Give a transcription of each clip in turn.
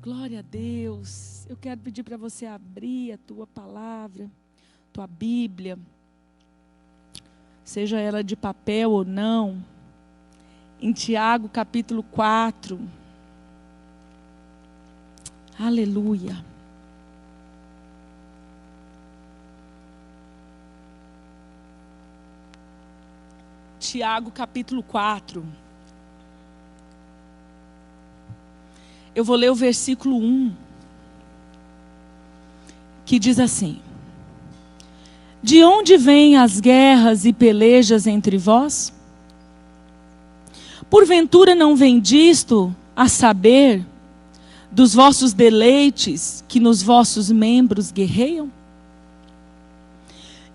Glória a Deus. Eu quero pedir para você abrir a tua palavra, tua Bíblia, seja ela de papel ou não, em Tiago capítulo 4. Aleluia. Tiago capítulo 4. Eu vou ler o versículo 1, que diz assim: De onde vêm as guerras e pelejas entre vós? Porventura não vem disto, a saber, dos vossos deleites que nos vossos membros guerreiam?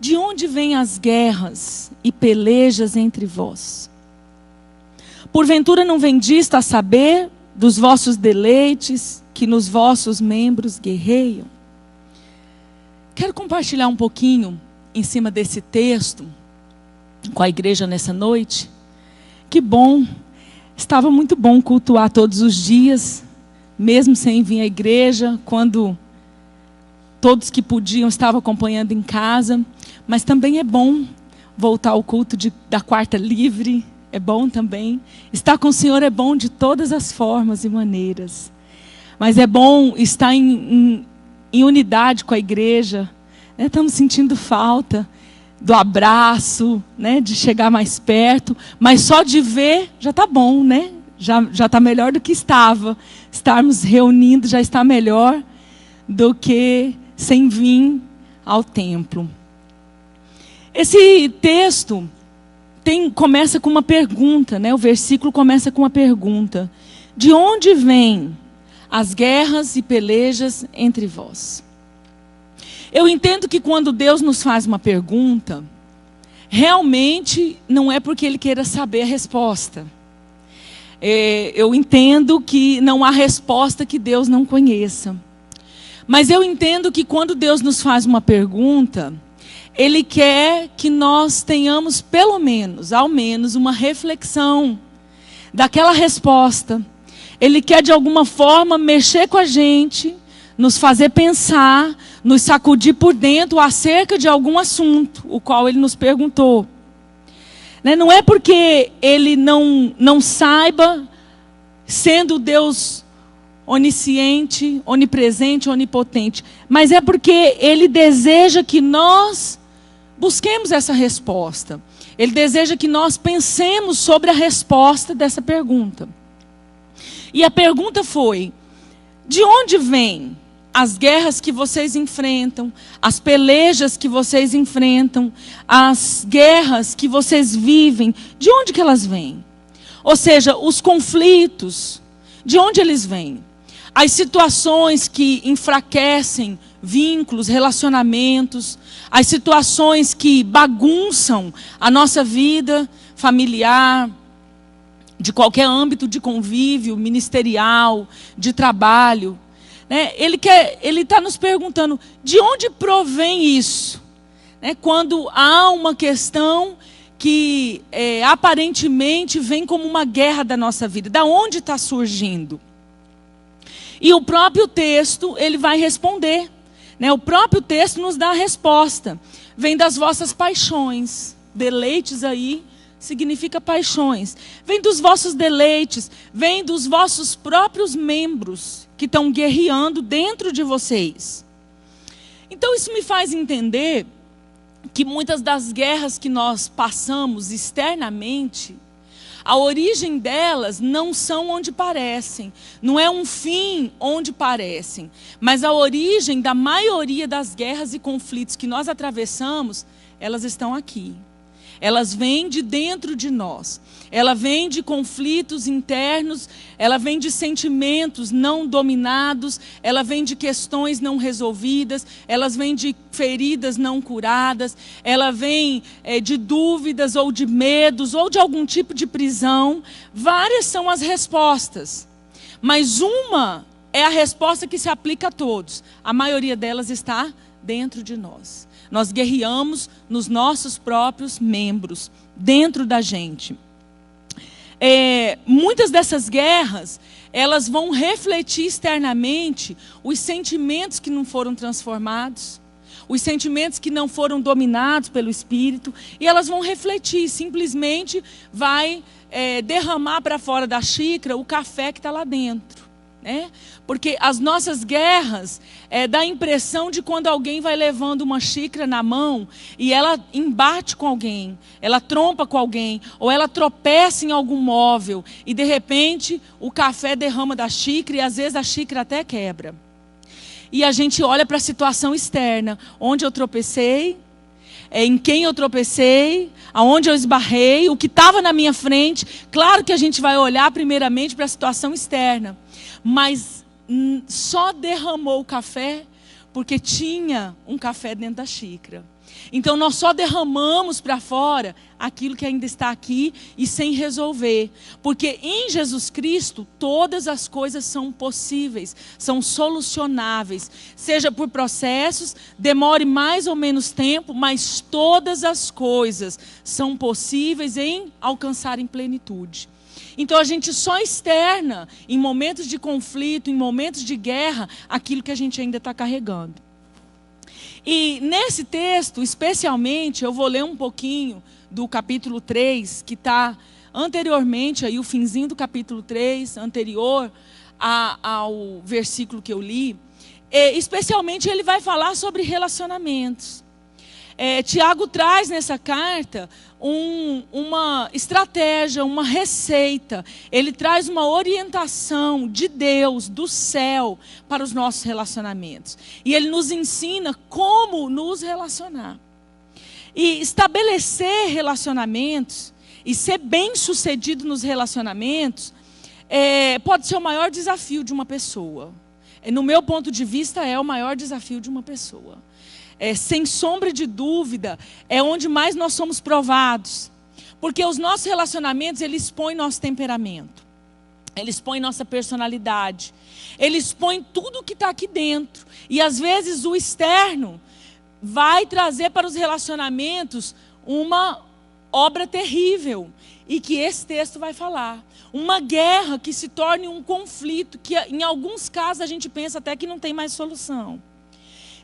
De onde vêm as guerras e pelejas entre vós? Porventura não vem disto, a saber, dos vossos deleites que nos vossos membros guerreiam? Quero compartilhar um pouquinho em cima desse texto com a igreja nessa noite. Que bom, estava muito bom cultuar todos os dias, mesmo sem vir à igreja, quando todos que podiam estavam acompanhando em casa. Mas também é bom voltar ao culto da quarta livre. É bom também. Estar com o Senhor é bom de todas as formas e maneiras. Mas é bom estar em unidade com a igreja. Né? Estamos sentindo falta do abraço, né? De chegar mais perto. Mas só de ver já está bom, né? Já está melhor do que estava. Estarmos reunindo já está melhor do que sem vir ao templo. Esse texto começa com uma pergunta, né? O versículo começa com uma pergunta: de onde vêm as guerras e pelejas entre vós? Eu entendo que quando Deus nos faz uma pergunta, realmente não é porque Ele queira saber a resposta. Eu entendo que não há resposta que Deus não conheça. Mas eu entendo que quando Deus nos faz uma pergunta, Ele quer que nós tenhamos pelo menos, ao menos, uma reflexão daquela resposta. Ele quer de alguma forma mexer com a gente, nos fazer pensar, nos sacudir por dentro acerca de algum assunto, o qual Ele nos perguntou. Não é porque Ele não saiba, sendo Deus onisciente, onipresente, onipotente, mas é porque Ele deseja que nós busquemos essa resposta. Ele deseja que nós pensemos sobre a resposta dessa pergunta. E a pergunta foi: de onde vêm as guerras que vocês enfrentam, as pelejas que vocês enfrentam, as guerras que vocês vivem, de onde que elas vêm? Ou seja, os conflitos, de onde eles vêm? As situações que enfraquecem vínculos, relacionamentos, as situações que bagunçam a nossa vida familiar, de qualquer âmbito de convívio, ministerial, de trabalho. Ele está nos perguntando, de onde provém isso? Quando há uma questão que aparentemente vem como uma guerra da nossa vida, da onde está surgindo? E o próprio texto, ele vai responder. O próprio texto nos dá a resposta. Vem das vossas paixões. Deleites aí significa paixões. Vem dos vossos deleites. Vem dos vossos próprios membros que estão guerreando dentro de vocês. Então isso me faz entender que muitas das guerras que nós passamos externamente, a origem delas não são onde parecem. Não é um fim onde parecem. Mas a origem da maioria das guerras e conflitos que nós atravessamos, elas estão aqui. Elas vêm de dentro de nós. Ela vem de conflitos internos, ela vem de sentimentos não dominados, ela vem de questões não resolvidas, elas vêm de feridas não curadas, ela vem de dúvidas ou de medos ou de algum tipo de prisão. Várias são as respostas, mas uma é a resposta que se aplica a todos. A maioria delas está dentro de nós. Nós guerreamos nos nossos próprios membros, dentro da gente. muitas dessas guerras, elas vão refletir externamente os sentimentos que não foram transformados, os sentimentos que não foram dominados pelo Espírito, e elas vão refletir, simplesmente vai derramar para fora da xícara o café que está lá dentro. Porque as nossas guerras dá a impressão de quando alguém vai levando uma xícara na mão e ela embate com alguém, ela trompa com alguém, ou ela tropeça em algum móvel e de repente o café derrama da xícara e às vezes a xícara até quebra. E a gente olha para a situação externa, onde eu tropecei, em quem eu tropecei, aonde eu esbarrei, o que estava na minha frente. Claro que a gente vai olhar primeiramente para a situação externa, mas só derramou o café porque tinha um café dentro da xícara. Então nós só derramamos para fora aquilo que ainda está aqui e sem resolver. Porque em Jesus Cristo todas as coisas são possíveis, são solucionáveis. Seja por processos, demore mais ou menos tempo, mas todas as coisas são possíveis em alcançarem plenitude. Então a gente só externa em momentos de conflito, em momentos de guerra, aquilo que a gente ainda está carregando. E nesse texto, especialmente, eu vou ler um pouquinho do capítulo 3, que está anteriormente, aí, o finzinho do capítulo 3, anterior ao versículo que eu li. Especialmente ele vai falar sobre relacionamentos. Tiago traz nessa carta uma estratégia, uma receita. Ele traz uma orientação de Deus, do céu, para os nossos relacionamentos. E ele nos ensina como nos relacionar. E estabelecer relacionamentos e ser bem-sucedido nos relacionamentos pode ser o maior desafio de uma pessoa. No meu ponto de vista, é o maior desafio de uma pessoa. Sem sombra de dúvida, é onde mais nós somos provados. Porque os nossos relacionamentos, eles expõem nosso temperamento. Eles expõem nossa personalidade. Eles expõem tudo que está aqui dentro. E às vezes o externo vai trazer para os relacionamentos uma obra terrível. E que esse texto vai falar. Uma guerra que se torne um conflito, que em alguns casos a gente pensa até que não tem mais solução.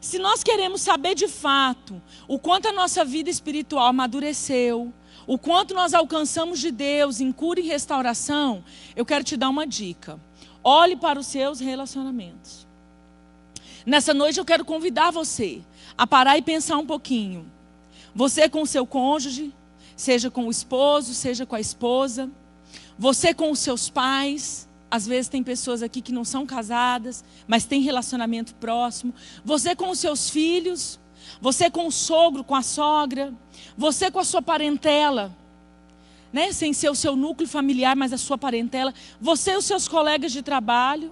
Se nós queremos saber de fato o quanto a nossa vida espiritual amadureceu, o quanto nós alcançamos de Deus em cura e restauração, eu quero te dar uma dica. Olhe para os seus relacionamentos. Nessa noite eu quero convidar você a parar e pensar um pouquinho. Você com o seu cônjuge, seja com o esposo, seja com a esposa. Você com os seus pais. Às vezes tem pessoas aqui que não são casadas, mas têm relacionamento próximo. Você com os seus filhos, você com o sogro, com a sogra, você com a sua parentela, sem ser o seu núcleo familiar, mas a sua parentela. Você e os seus colegas de trabalho.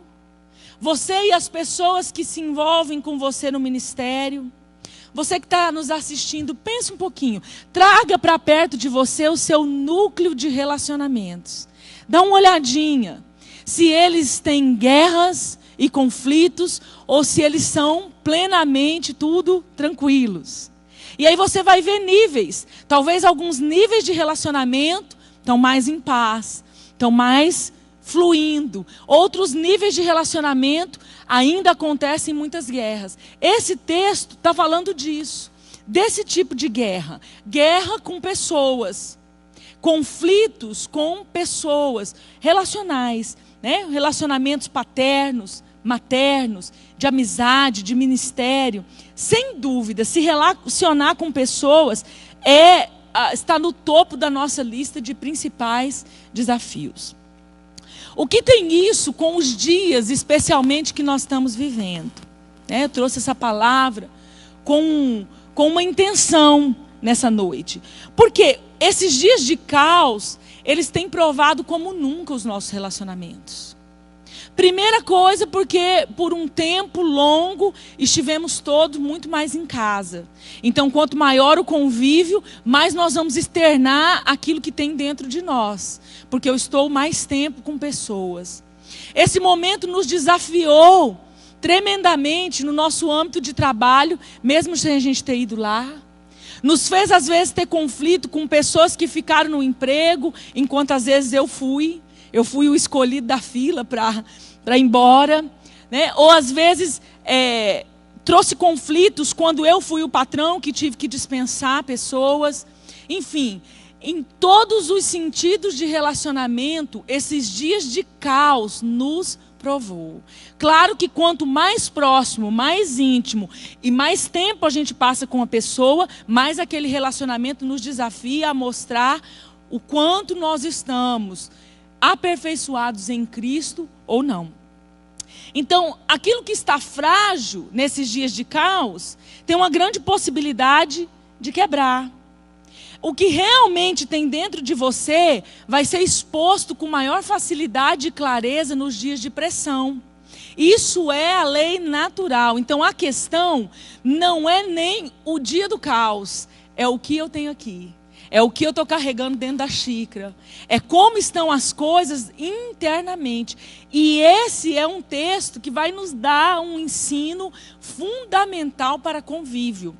Você e as pessoas que se envolvem com você no ministério. Você que está nos assistindo, pense um pouquinho. Traga para perto de você o seu núcleo de relacionamentos. Dá uma olhadinha. Se eles têm guerras e conflitos, ou se eles são plenamente tudo tranquilos. E aí você vai ver níveis. Talvez alguns níveis de relacionamento estão mais em paz, estão mais fluindo. Outros níveis de relacionamento ainda acontecem muitas guerras. Esse texto está falando disso, desse tipo de guerra. Guerra com pessoas. Conflitos com pessoas relacionais. Relacionamentos paternos, maternos, de amizade, de ministério. Sem dúvida, se relacionar com pessoas está no topo da nossa lista de principais desafios. O que tem isso com os dias, especialmente, que nós estamos vivendo? Eu trouxe essa palavra com uma intenção nessa noite. Porque esses dias de caos, eles têm provado como nunca os nossos relacionamentos. Primeira coisa, porque por um tempo longo estivemos todos muito mais em casa. Então, quanto maior o convívio, mais nós vamos externar aquilo que tem dentro de nós. Porque eu estou mais tempo com pessoas. Esse momento nos desafiou tremendamente no nosso âmbito de trabalho, mesmo sem a gente ter ido lá. Nos fez, às vezes, ter conflito com pessoas que ficaram no emprego, enquanto, às vezes, eu fui o escolhido da fila para ir embora. Né? Ou, às vezes, trouxe conflitos quando eu fui o patrão que tive que dispensar pessoas. Enfim, em todos os sentidos de relacionamento, esses dias de caos nos provou. Claro que quanto mais próximo, mais íntimo e mais tempo a gente passa com a pessoa, mais aquele relacionamento nos desafia a mostrar o quanto nós estamos aperfeiçoados em Cristo ou não. Então, aquilo que está frágil nesses dias de caos, tem uma grande possibilidade de quebrar. O que realmente tem dentro de você vai ser exposto com maior facilidade e clareza nos dias de pressão. Isso é a lei natural. Então a questão não é nem o dia do caos, é o que eu tenho aqui. É o que eu estou carregando dentro da xícara. É como estão as coisas internamente. E esse é um texto que vai nos dar um ensino fundamental para convívio.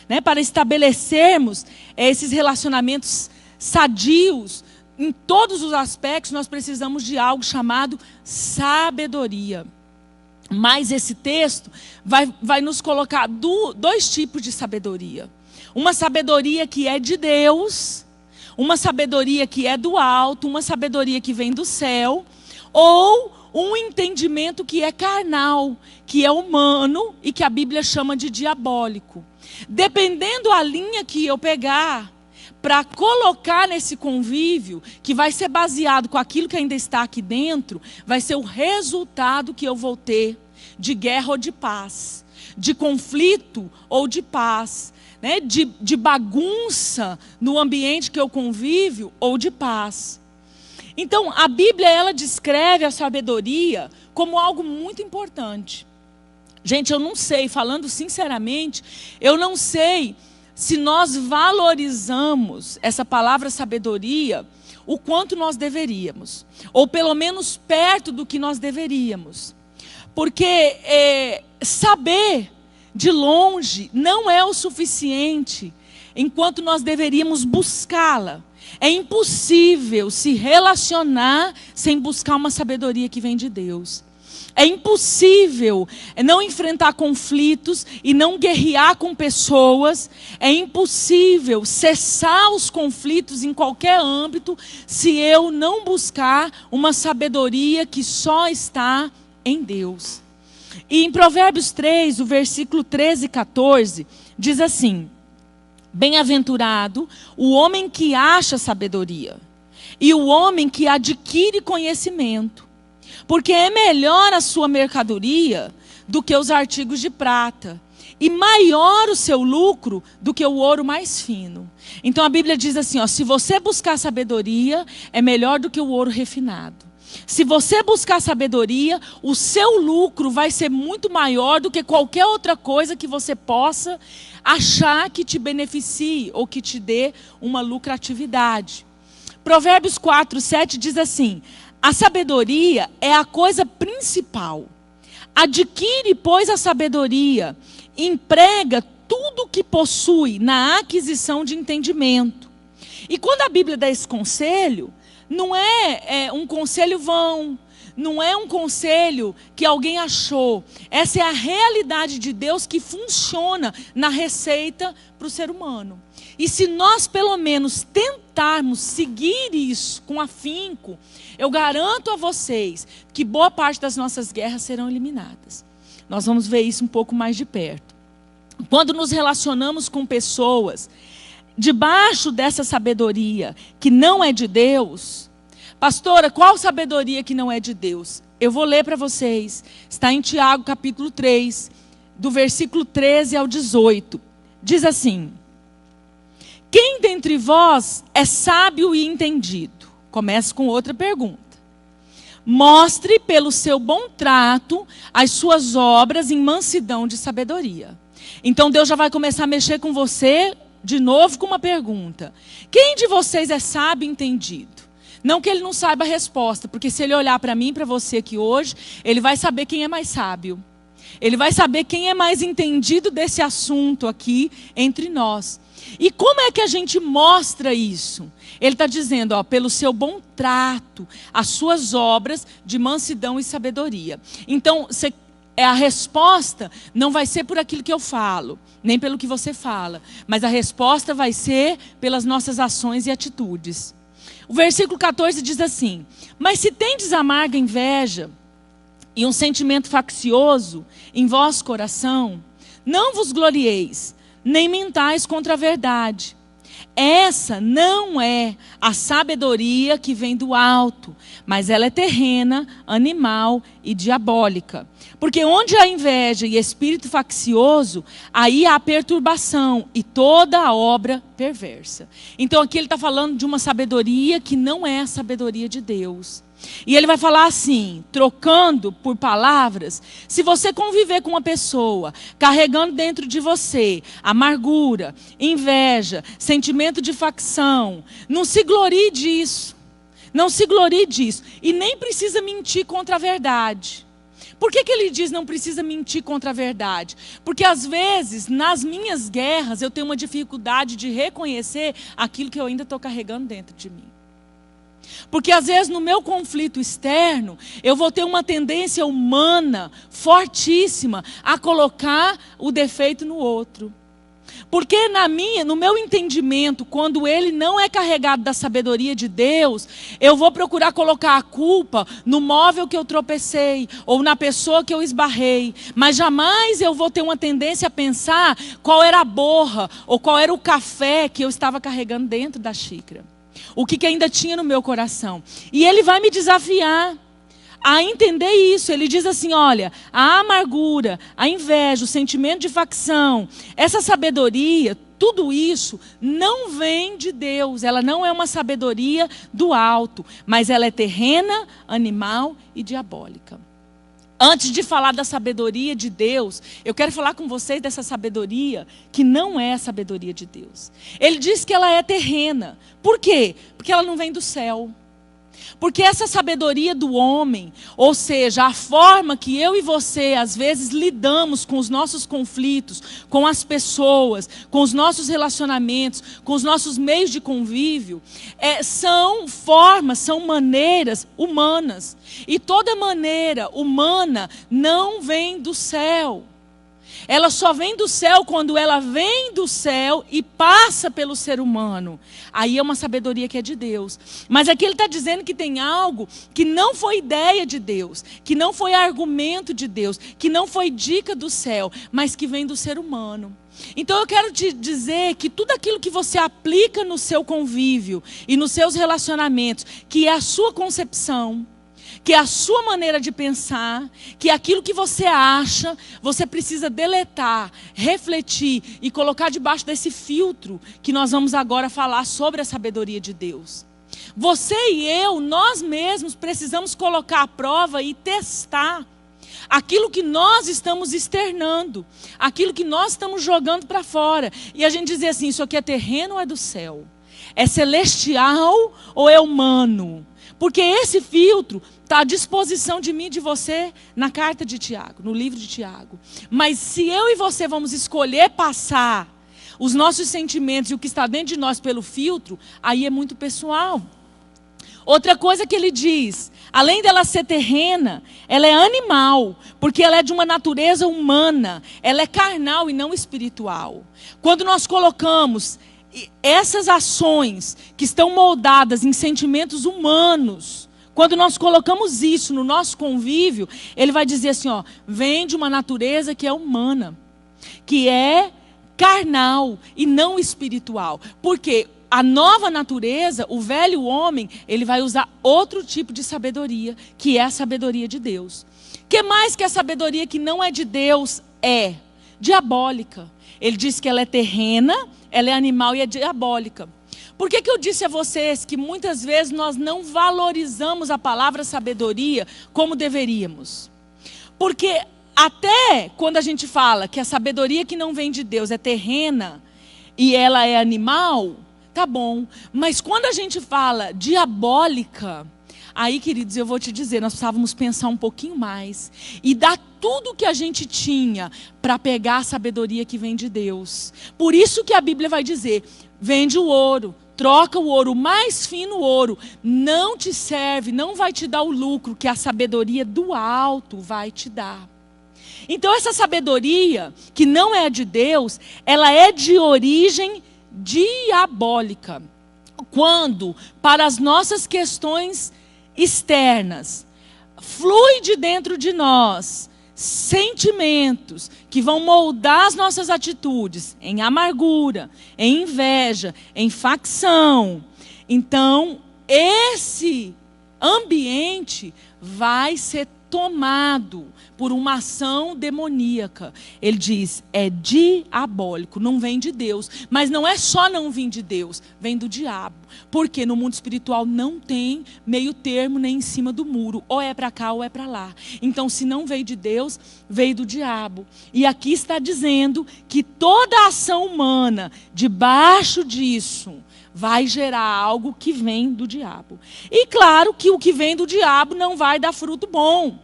Né, para estabelecermos esses relacionamentos sadios, em todos os aspectos, nós precisamos de algo chamado sabedoria. Mas esse texto vai nos colocar dois tipos de sabedoria. Uma sabedoria que é de Deus, uma sabedoria que é do alto, uma sabedoria que vem do céu, ou um entendimento que é carnal, que é humano e que a Bíblia chama de diabólico. Dependendo a linha que eu pegar para colocar nesse convívio, que vai ser baseado com aquilo que ainda está aqui dentro, vai ser o resultado que eu vou ter de guerra ou de paz, de conflito ou de paz, né? de bagunça no ambiente que eu convivo ou de paz. Então, a Bíblia ela descreve a sabedoria como algo muito importante. Gente, eu não sei, falando sinceramente, eu não sei se nós valorizamos essa palavra sabedoria o quanto nós deveríamos. Ou pelo menos perto do que nós deveríamos. Porque saber de longe não é o suficiente enquanto nós deveríamos buscá-la. É impossível se relacionar sem buscar uma sabedoria que vem de Deus. É impossível não enfrentar conflitos e não guerrear com pessoas. É impossível cessar os conflitos em qualquer âmbito se eu não buscar uma sabedoria que só está em Deus. E em Provérbios 3, o versículo 13 e 14, diz assim: bem-aventurado o homem que acha sabedoria e o homem que adquire conhecimento. Porque é melhor a sua mercadoria do que os artigos de prata. E maior o seu lucro do que o ouro mais fino. Então a Bíblia diz assim, se você buscar sabedoria, é melhor do que o ouro refinado. Se você buscar sabedoria, o seu lucro vai ser muito maior do que qualquer outra coisa que você possa achar que te beneficie ou que te dê uma lucratividade. Provérbios 4, 7 diz assim: a sabedoria é a coisa principal. Adquire, pois, a sabedoria. Emprega tudo o que possui na aquisição de entendimento. E quando a Bíblia dá esse conselho, não é um conselho vão. Não é um conselho que alguém achou. Essa é a realidade de Deus que funciona na receita para o ser humano. E se nós pelo menos tentarmos seguir isso com afinco, eu garanto a vocês que boa parte das nossas guerras serão eliminadas. Nós vamos ver isso um pouco mais de perto. Quando nos relacionamos com pessoas debaixo dessa sabedoria que não é de Deus, pastora, qual sabedoria que não é de Deus? Eu vou ler para vocês. Está em Tiago capítulo 3, do versículo 13 ao 18. Diz assim: quem dentre vós é sábio e entendido? Começa com outra pergunta. Mostre pelo seu bom trato as suas obras em mansidão de sabedoria. Então Deus já vai começar a mexer com você de novo com uma pergunta. Quem de vocês é sábio e entendido? Não que ele não saiba a resposta, porque se ele olhar para mim e para você aqui hoje, ele vai saber quem é mais sábio. Ele vai saber quem é mais entendido desse assunto aqui entre nós. E como é que a gente mostra isso? Ele está dizendo, ó, pelo seu bom trato, as suas obras de mansidão e sabedoria. Então, a resposta não vai ser por aquilo que eu falo, nem pelo que você fala, mas a resposta vai ser pelas nossas ações e atitudes. O versículo 14 diz assim: mas se tendes amarga inveja e um sentimento faccioso em vosso coração, não vos glorieis, nem mentais contra a verdade. Essa não é a sabedoria que vem do alto, mas ela é terrena, animal e diabólica. Porque onde há inveja e espírito faccioso, aí há perturbação e toda a obra perversa. Então aqui ele está falando de uma sabedoria que não é a sabedoria de Deus. E ele vai falar assim, trocando por palavras: se você conviver com uma pessoa, carregando dentro de você amargura, inveja, sentimento de facção, não se glorie disso. Não se glorie disso. E nem precisa mentir contra a verdade. Por que ele diz não precisa mentir contra a verdade? Porque às vezes, nas minhas guerras, eu tenho uma dificuldade de reconhecer aquilo que eu ainda estou carregando dentro de mim. Porque às vezes no meu conflito externo, eu vou ter uma tendência humana fortíssima a colocar o defeito no outro. Porque no meu entendimento, quando ele não é carregado da sabedoria de Deus, eu vou procurar colocar a culpa no móvel que eu tropecei, ou na pessoa que eu esbarrei. Mas jamais eu vou ter uma tendência a pensar qual era a borra, ou qual era o café que eu estava carregando dentro da xícara. O que ainda tinha no meu coração. E ele vai me desafiar a entender isso. Ele diz assim, olha, a amargura, a inveja, o sentimento de facção, essa sabedoria, tudo isso não vem de Deus. Ela não é uma sabedoria do alto, mas ela é terrena, animal e diabólica. Antes de falar da sabedoria de Deus, eu quero falar com vocês dessa sabedoria que não é a sabedoria de Deus. Ele diz que ela é terrena. Por quê? Porque ela não vem do céu. Porque essa sabedoria do homem, ou seja, a forma que eu e você às vezes lidamos com os nossos conflitos, com as pessoas, com os nossos relacionamentos, com os nossos meios de convívio, são formas, são maneiras humanas. E toda maneira humana não vem do céu. Ela só vem do céu quando ela vem do céu e passa pelo ser humano. Aí é uma sabedoria que é de Deus. Mas aqui ele está dizendo que tem algo que não foi ideia de Deus, que não foi argumento de Deus, que não foi dica do céu, mas que vem do ser humano. Então eu quero te dizer que tudo aquilo que você aplica no seu convívio e nos seus relacionamentos, que é a sua concepção, que é a sua maneira de pensar, que é aquilo que você acha, você precisa deletar, refletir e colocar debaixo desse filtro que nós vamos agora falar sobre a sabedoria de Deus. Você e eu, nós mesmos precisamos colocar à prova e testar aquilo que nós estamos externando, aquilo que nós estamos jogando para fora. E a gente dizer assim, isso aqui é terreno ou é do céu? É celestial ou é humano? Porque esse filtro está à disposição de mim e de você na carta de Tiago, no livro de Tiago. Mas se eu e você vamos escolher passar os nossos sentimentos e o que está dentro de nós pelo filtro, aí é muito pessoal. Outra coisa que ele diz, além dela ser terrena, ela é animal, porque ela é de uma natureza humana, ela é carnal e não espiritual. Quando nós colocamos essas ações que estão moldadas em sentimentos humanos, quando nós colocamos isso no nosso convívio, ele vai dizer assim, ó, vem de uma natureza que é humana, que é carnal e não espiritual. Porque a nova natureza, o velho homem, ele vai usar outro tipo de sabedoria, que é a sabedoria de Deus. Que mais que a sabedoria que não é de Deus é diabólica. Ele diz que ela é terrena, ela é animal e é diabólica. Por que eu disse a vocês que muitas vezes nós não valorizamos a palavra sabedoria como deveríamos? Porque até quando a gente fala que a sabedoria que não vem de Deus é terrena e ela é animal, tá bom. Mas quando a gente fala diabólica, Aí, queridos, eu vou te dizer, nós precisávamos pensar um pouquinho mais e dar tudo que a gente tinha para pegar a sabedoria que vem de Deus. Por isso que a Bíblia vai dizer, vende o ouro, troca o ouro, o mais fino ouro, não te serve, não vai te dar o lucro que a sabedoria do alto vai te dar. Então essa sabedoria, que não é de Deus, ela é de origem diabólica. Quando, para as nossas questões externas, flui de dentro de nós sentimentos que vão moldar as nossas atitudes em amargura, em inveja, em facção. Então, esse ambiente vai ser tomado por uma ação demoníaca. Ele diz, é diabólico, não vem de Deus. Mas não é só não vir de Deus, vem do diabo. Porque no mundo espiritual não tem meio termo nem em cima do muro. Ou é para cá ou é para lá. Então, se não veio de Deus, veio do diabo. E aqui está dizendo que toda ação humana, debaixo disso, vai gerar algo que vem do diabo. E claro que o que vem do diabo não vai dar fruto bom.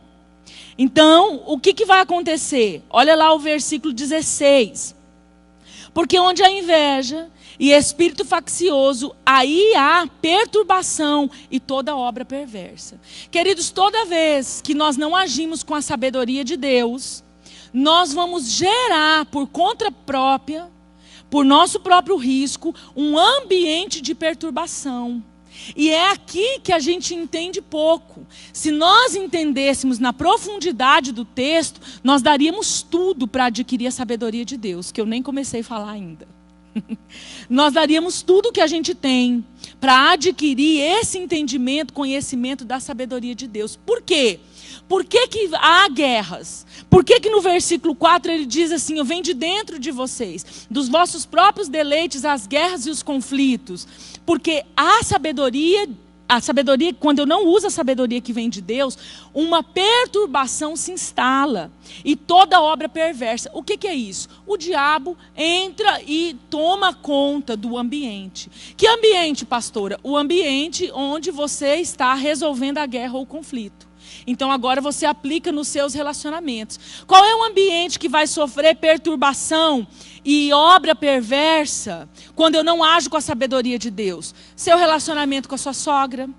Então, o que vai acontecer? Olha lá o versículo 16. Porque onde há inveja e espírito faccioso, aí há perturbação e toda obra perversa. Queridos, toda vez que nós não agimos com a sabedoria de Deus, nós vamos gerar por conta própria, por nosso próprio risco, um ambiente de perturbação. E é aqui que a gente entende pouco. Se nós entendêssemos na profundidade do texto, nós daríamos tudo para adquirir a sabedoria de Deus, que eu nem comecei a falar ainda. Nós daríamos tudo que a gente tem para adquirir esse entendimento, conhecimento da sabedoria de Deus. Por quê? Por que há guerras? Por que no versículo 4 ele diz assim, eu venho de dentro de vocês, dos vossos próprios deleites, as guerras e os conflitos? Porque a sabedoria, quando eu não uso a sabedoria que vem de Deus, uma perturbação se instala. E toda obra perversa. O que é isso? O diabo entra e toma conta do ambiente. Que ambiente, pastora? O ambiente onde você está resolvendo a guerra ou o conflito. Então agora você aplica nos seus relacionamentos. Qual é o ambiente que vai sofrer perturbação e obra perversa quando eu não ajo com a sabedoria de Deus? Seu relacionamento com a sua sogra,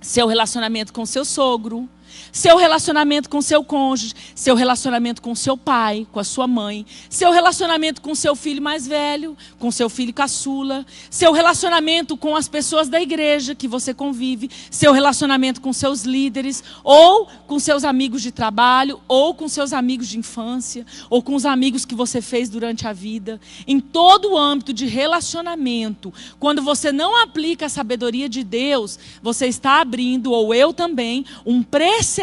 seu relacionamento com o seu sogro, seu relacionamento com seu cônjuge, seu relacionamento com seu pai, com a sua mãe, seu relacionamento com seu filho mais velho, com seu filho caçula, seu relacionamento com as pessoas da igreja que você convive, seu relacionamento com seus líderes, ou com seus amigos de trabalho, ou com seus amigos de infância, ou com os amigos que você fez durante a vida. Em todo o âmbito de relacionamento, quando você não aplica a sabedoria de Deus, você está abrindo, ou eu também, um precedente,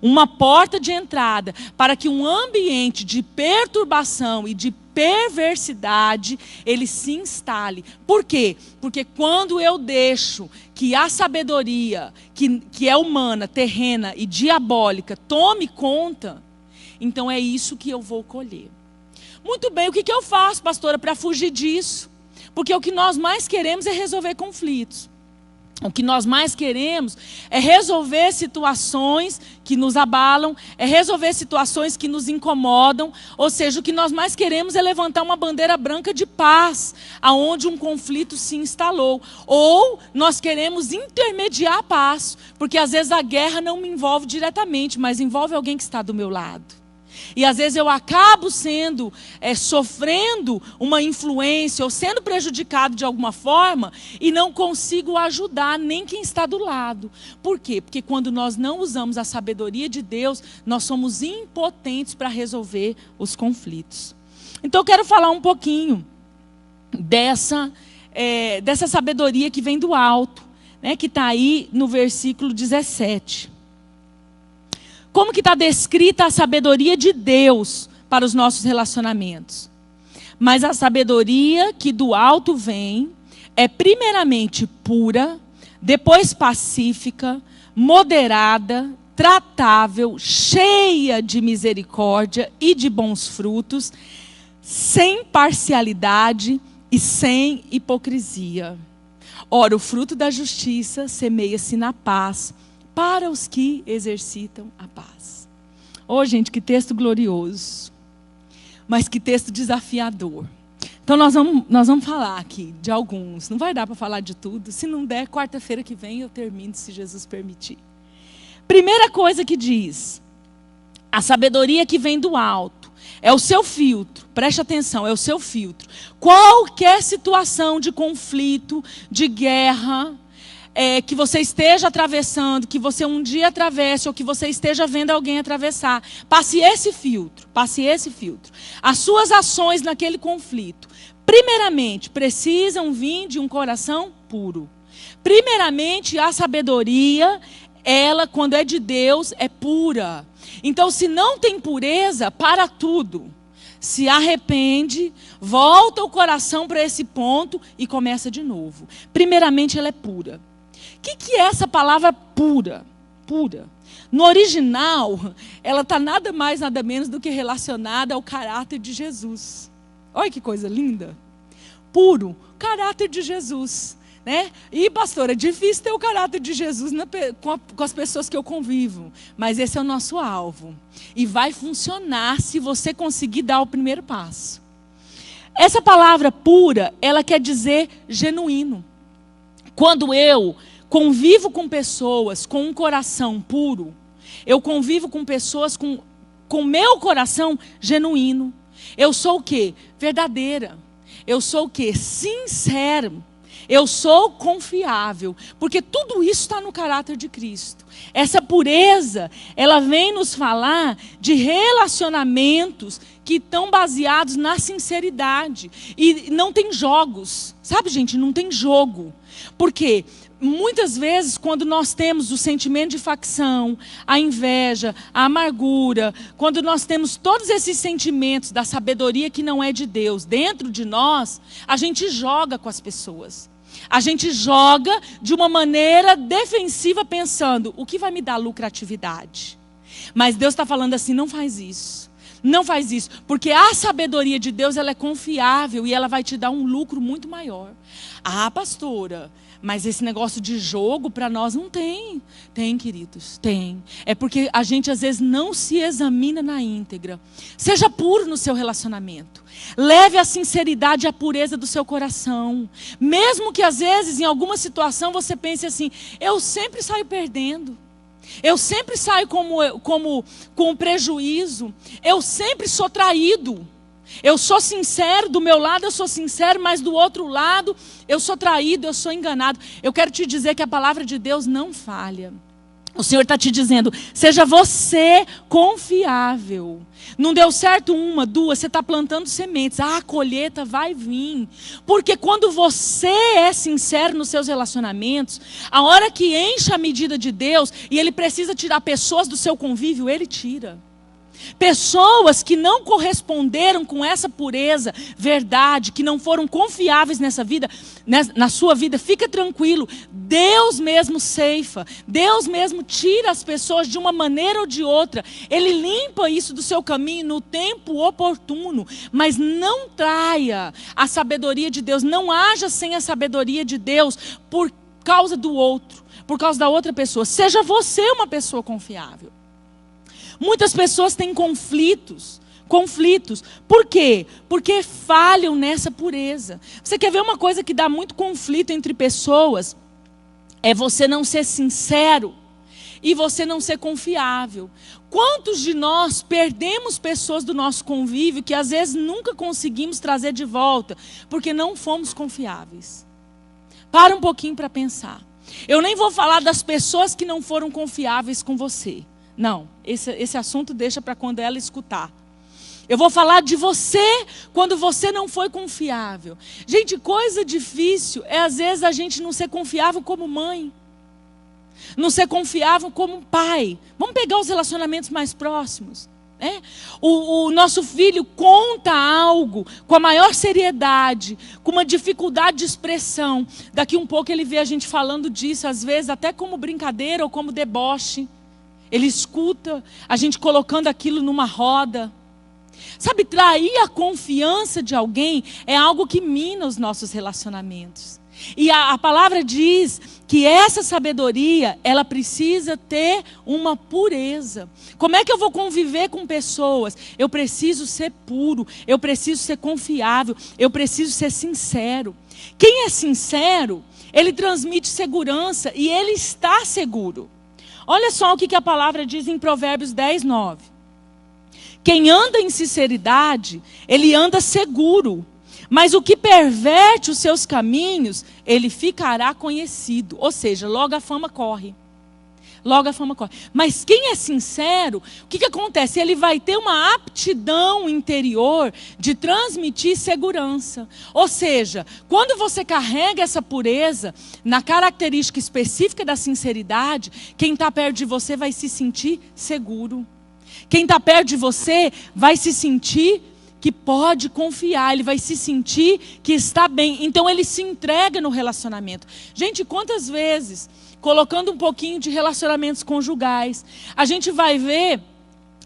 uma porta de entrada para que um ambiente de perturbação e de perversidade ele se instale. Por quê? Porque quando eu deixo que a sabedoria que é humana, terrena e diabólica tome conta, então é isso que eu vou colher. Muito bem, o que eu faço, pastora, para fugir disso? Porque o que nós mais queremos é resolver conflitos. O que nós mais queremos é resolver situações que nos abalam, é resolver situações que nos incomodam. Ou seja, o que nós mais queremos é levantar uma bandeira branca de paz, aonde um conflito se instalou. Ou nós queremos intermediar a paz, porque às vezes a guerra não me envolve diretamente, mas envolve alguém que está do meu lado. E às vezes eu acabo sofrendo uma influência ou sendo prejudicado de alguma forma e não consigo ajudar nem quem está do lado. Por quê? Porque quando nós não usamos a sabedoria de Deus, nós somos impotentes para resolver os conflitos. Então eu quero falar um pouquinho dessa sabedoria que vem do alto, né, que está aí no versículo 17. Como que está descrita a sabedoria de Deus para os nossos relacionamentos? Mas a sabedoria que do alto vem é primeiramente pura, depois pacífica, moderada, tratável, cheia de misericórdia e de bons frutos, sem parcialidade e sem hipocrisia. Ora, o fruto da justiça semeia-se na paz para os que exercitam a paz. Oh, gente, que texto glorioso. Mas que texto desafiador. Então nós vamos falar aqui de alguns. Não vai dar para falar de tudo. Se não der, quarta-feira que vem eu termino, se Jesus permitir. Primeira coisa que diz: a sabedoria que vem do alto é o seu filtro. Preste atenção, é o seu filtro. Qualquer situação de conflito, de guerra, que você esteja atravessando, que você um dia atravesse, ou que você esteja vendo alguém atravessar, passe esse filtro, passe esse filtro. As suas ações naquele conflito, primeiramente, precisam vir de um coração puro. Primeiramente, a sabedoria, ela, quando é de Deus, é pura. Então, se não tem pureza, para tudo. Se arrepende, volta o coração para esse ponto e começa de novo. Primeiramente, ela é pura. O que é essa palavra pura? Pura. No original, ela está nada mais, nada menos do que relacionada ao caráter de Jesus. Olha que coisa linda. Puro, caráter de Jesus. Né? E, pastora, é difícil ter o caráter de Jesus com as pessoas que eu convivo. Mas esse é o nosso alvo. E vai funcionar se você conseguir dar o primeiro passo. Essa palavra pura, ela quer dizer genuíno. Quando eu convivo com pessoas com um coração puro, eu convivo com pessoas com meu coração genuíno. Eu sou o quê? Verdadeira. Eu sou o quê? Sincero. Eu sou confiável, porque tudo isso está no caráter de Cristo. Essa pureza, ela vem nos falar de relacionamentos que estão baseados na sinceridade. E não tem jogos, sabe, gente? Não tem jogo. Por quê? Muitas vezes, quando nós temos o sentimento de facção, a inveja, a amargura, quando nós temos todos esses sentimentos da sabedoria que não é de Deus dentro de nós, a gente joga com as pessoas. A gente joga de uma maneira defensiva pensando, o que vai me dar lucratividade? Mas Deus está falando assim, não faz isso. Não faz isso, porque a sabedoria de Deus, ela é confiável e ela vai te dar um lucro muito maior. Ah, pastora, mas esse negócio de jogo para nós não tem. Tem, queridos, tem. É porque a gente às vezes não se examina na íntegra. Seja puro no seu relacionamento. Leve a sinceridade e a pureza do seu coração. Mesmo que às vezes em alguma situação você pense assim, eu sempre saio perdendo. Eu sempre saio com prejuízo. Eu sempre sou traído. Eu sou sincero, do meu lado eu sou sincero, mas do outro lado eu sou traído, eu sou enganado. Eu quero te dizer que a palavra de Deus não falha. O Senhor está te dizendo, seja você confiável. Não deu certo uma, duas, você está plantando sementes. Ah, a colheita vai vir. Porque quando você é sincero nos seus relacionamentos, a hora que enche a medida de Deus, e Ele precisa tirar pessoas do seu convívio, Ele tira. Pessoas que não corresponderam com essa pureza, verdade, que não foram confiáveis nessa vida, na sua vida, fica tranquilo, Deus mesmo ceifa, Deus mesmo tira as pessoas de uma maneira ou de outra, Ele limpa isso do seu caminho no tempo oportuno, mas não traia a sabedoria de Deus, não haja sem a sabedoria de Deus por causa do outro, por causa da outra pessoa, seja você uma pessoa confiável. Muitas pessoas têm conflitos. Por quê? Porque falham nessa pureza. Você quer ver uma coisa que dá muito conflito entre pessoas? É você não ser sincero e você não ser confiável. Quantos de nós perdemos pessoas do nosso convívio que às vezes nunca conseguimos trazer de volta porque não fomos confiáveis? Para um pouquinho para pensar. Eu nem vou falar das pessoas que não foram confiáveis com você. Não, esse assunto deixa para quando ela escutar. Eu vou falar de você quando você não foi confiável. Gente, coisa difícil é às vezes a gente não ser confiável como mãe. Não ser confiável como pai. Vamos pegar os relacionamentos mais próximos. Né? O nosso filho conta algo com a maior seriedade, com uma dificuldade de expressão. Daqui um pouco ele vê a gente falando disso, às vezes até como brincadeira ou como deboche. Ele escuta a gente colocando aquilo numa roda. Sabe, trair a confiança de alguém é algo que mina os nossos relacionamentos. E a palavra diz que essa sabedoria, ela precisa ter uma pureza. Como é que eu vou conviver com pessoas? Eu preciso ser puro, eu preciso ser confiável, eu preciso ser sincero. Quem é sincero, ele transmite segurança e ele está seguro. Olha só o que a palavra diz em Provérbios 10, 9. Quem anda em sinceridade, ele anda seguro. Mas o que perverte os seus caminhos, ele ficará conhecido. Ou seja, logo a fama corre. Logo a fama corre. Mas quem é sincero, o que acontece? Ele vai ter uma aptidão interior de transmitir segurança. Ou seja, quando você carrega essa pureza, na característica específica da sinceridade, quem está perto de você vai se sentir seguro. Quem está perto de você vai se sentir que pode confiar, ele vai se sentir que está bem. Então ele se entrega no relacionamento. Gente, quantas vezes, colocando um pouquinho de relacionamentos conjugais, a gente vai ver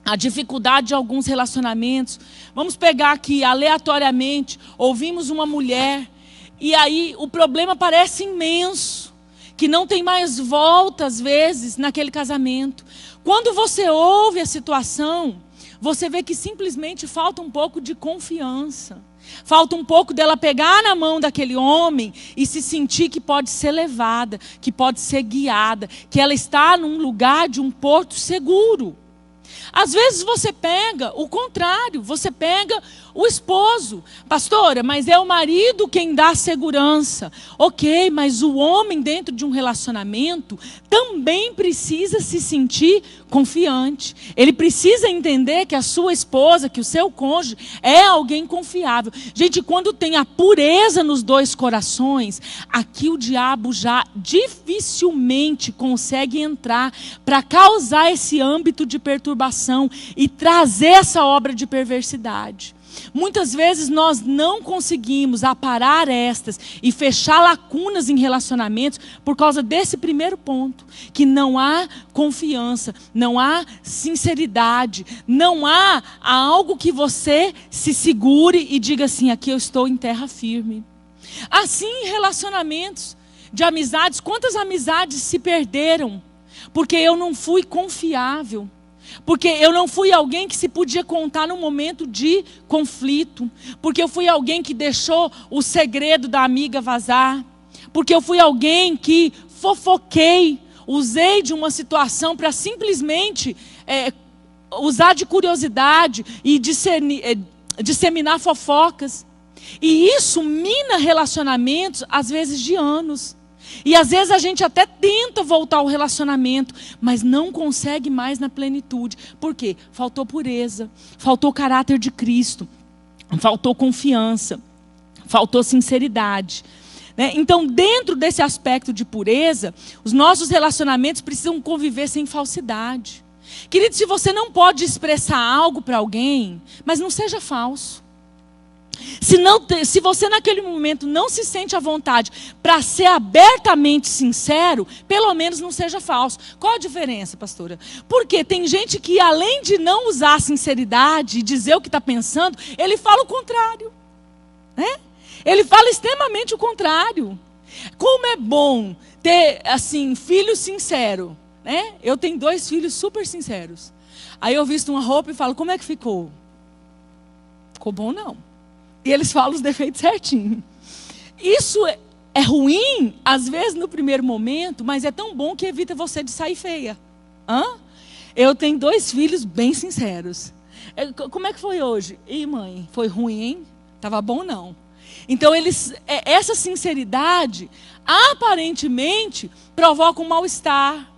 a dificuldade de alguns relacionamentos. Vamos pegar aqui, aleatoriamente, ouvimos uma mulher, e aí o problema parece imenso, que não tem mais volta, às vezes, naquele casamento. Quando você ouve a situação, você vê que simplesmente falta um pouco de confiança. Falta um pouco dela pegar na mão daquele homem e se sentir que pode ser levada, que pode ser guiada, que ela está num lugar de um porto seguro. Às vezes você pega o contrário, você pega o esposo. Pastora, mas é o marido quem dá segurança. Ok, mas o homem dentro de um relacionamento também precisa se sentir confiante. Ele precisa entender que a sua esposa, que o seu cônjuge é alguém confiável. Gente, quando tem a pureza nos dois corações, aqui o diabo já dificilmente consegue entrar para causar esse âmbito de perturbação e trazer essa obra de perversidade. Muitas vezes nós não conseguimos aparar estas e fechar lacunas em relacionamentos por causa desse primeiro ponto, que não há confiança, não há sinceridade, não há algo que você se segure e diga assim, aqui eu estou em terra firme. Assim, em relacionamentos de amizades, quantas amizades se perderam porque eu não fui confiável? Porque eu não fui alguém que se podia contar num momento de conflito. Porque eu fui alguém que deixou o segredo da amiga vazar. Porque eu fui alguém que fofoquei, usei de uma situação para simplesmente usar de curiosidade e disseminar fofocas. E isso mina relacionamentos, às vezes de anos. E às vezes a gente até tenta voltar ao relacionamento, mas não consegue mais na plenitude. Por quê? Faltou pureza, faltou caráter de Cristo, faltou confiança, faltou sinceridade. Né? Então, dentro desse aspecto de pureza, os nossos relacionamentos precisam conviver sem falsidade. Querido, se você não pode expressar algo para alguém, mas não seja falso. Se você naquele momento não se sente à vontade para ser abertamente sincero, pelo menos não seja falso. Qual a diferença, pastora? Porque tem gente que além de não usar a sinceridade e dizer o que está pensando, ele fala o contrário. Né? Ele fala extremamente o contrário. Como é bom ter, assim, filho sincero. Né? Eu tenho 2 filhos super sinceros. Aí eu visto uma roupa e falo, como é que ficou? Ficou bom não. E eles falam os defeitos certinho. Isso é ruim, às vezes, no primeiro momento, mas é tão bom que evita você de sair feia. Eu tenho 2 filhos bem sinceros. Como é que foi hoje? Ih, mãe, foi ruim, hein? Tava bom, não. Então, essa sinceridade, aparentemente, provoca um mal-estar.